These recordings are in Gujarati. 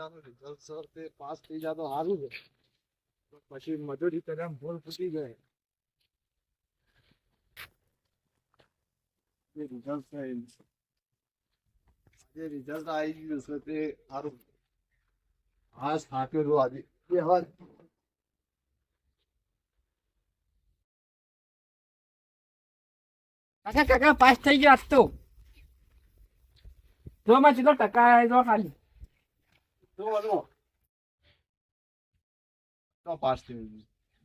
મહિનાનું રિઝલ્ટ છે તે પાસ થઈ જાય તો સારું છે. પછી મજૂરી કર્યા ભૂલ ફૂટી જાય. એ રિઝલ્ટ છે જે રિઝલ્ટ આવી ગયું છે તે સારું. હા થાકેલું આજે બે વાર કાકા કાકા પાસ થઈ ગયો આજ તો જો માં કેટલો ટકા આવ્યો ખાલી તો પાસ થયું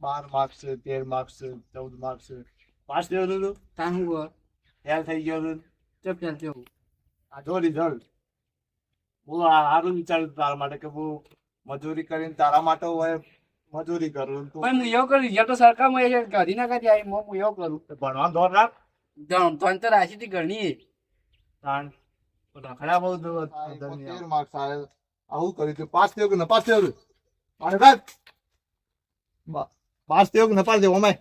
12 માર્ક્સ છે 13 માર્ક્સ છે 14 માર્ક્સ છે પાસ થયો તું તા હું ફેલ થઈ ગયો તું ચપ ચાલતો આ જો રિઝલ્ટ હું સારું વિચાર્યું તારા માટે કે હું મજૂરી કરીને તારા માટે હોય મજૂરી કરું તું પણ હું એવું કરું રિઝલ્ટ તો સરકારમાં એ કાઢી ના કાઢી આવી હું એવું કરું ભણવાનું ધોર રાખ ત્રણ તો રાશિ થી ઘણી તાણ રખડા બહુ 13 માર્ક્સ આવે આવું કર્યું તું પાસ થયો કે નપાસ થયો તું અને સાહેબ પાસ થયો કે નપાસ થયો અમે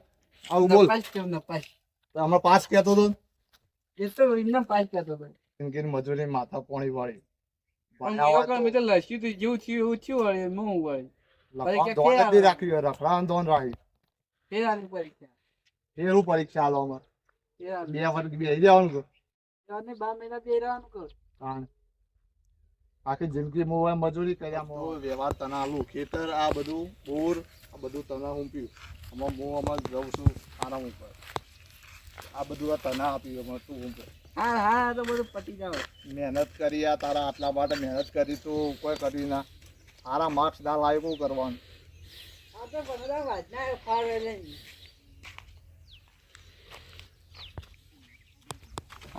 આવું બોલ નપાસ કેમ નપાસ તો હમણાં પાસ કહેતો હતો એ તો એમને પાસ કરતો હતો કેમ કે મજૂરી માથા પોણી વાળી પણ એવું કરું મેં તો લસ્યું તું જેવું થયું એવું થયું વળે હું વળે રાખ્યું રખડાવાનું ધોન રાખ્યું ફેર આની પરીક્ષા એવું પરીક્ષા આલો અમારે ફેર આની 2 વર્ષ બેસી જવાનું કે 12 મહિના બે રહેવાનું કર તાણ આખી જિંદગી હું મજૂરી કર્યા વ્યવહાર તને આલું ખેતર આ બધું બોર આ બધું તને હું પીવું આમાં હું આમાં જઉં છું આના ઉપર આ બધું આ તને આપ્યું અમારે તું હું હા હા તો બધું પતી જાવ મહેનત કરી આ તારા આટલા માટે મહેનત કરી તું કોઈ કરી ના સારા માર્ક્સ ના લાયક શું કરવાનું આ તો બધા વાંચના ફાળવે લઈ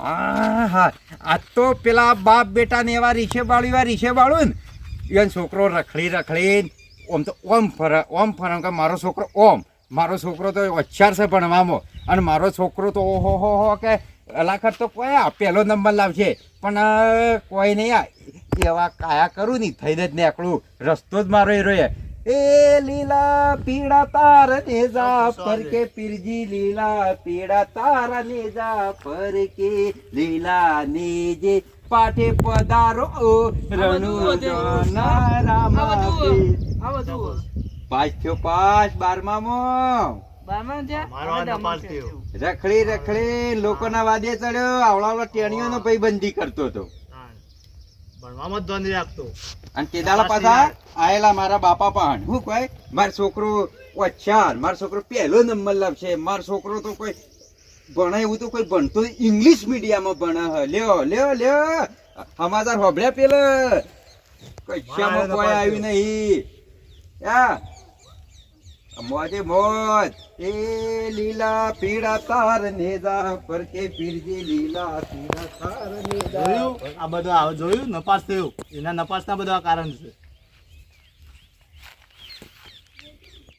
હા આ તો પેલા બાપ બેટા ને એવા રીસે બાળું ને એને છોકરો રખડી ઓમ તો ઓમ ફરે કે મારો છોકરો તો હોશિયાર છે ભણવામાં અને મારો છોકરો તો ઓહો હો કે અલાખત તો કોઈ પહેલો નંબર લાવશે પણ કોઈ નહીં એવા કાયા કરું નહીં થઈને જ નીકળું રસ્તો જ મારો એ રહ્યો એ લીલા પીળા તાર નેજા પર કે પીરજી લીલા પીળા તારા નેજા પર કે લીલા નેજે પાઠે પધારો રણુ જના રામા આ બધું પાસ થયો પાસ 12માં બારમા ત્યાં રખડી લોકોના વાદે ચડ્યો આવડા ટેણીઓનો ભાઈબંધી કરતો હતો ભણવામાં જ ધ્યાન રાખતો અને તે દાડા પાછા આયેલા મારા બાપા પણ હું કહે મારો છોકરો હોશિયાર મારો છોકરો પહેલો નંબર લાવશે મારો છોકરો તો કોઈ ભણે એવું તો કોઈ ભણતો ઇંગ્લિશ મીડિયમમાં ભણે લ્યો સમાચાર હોભળ્યા પેલા કશામાં કોઈ આવ્યું નહીં મોજે મોજ એ લીલા પીળા તાર નેજા પર કે પીરજી લીલા પીળા તાર નેજા આ બધું જોયું નપાસ થયું એના નપાસ ના બધા કારણ છે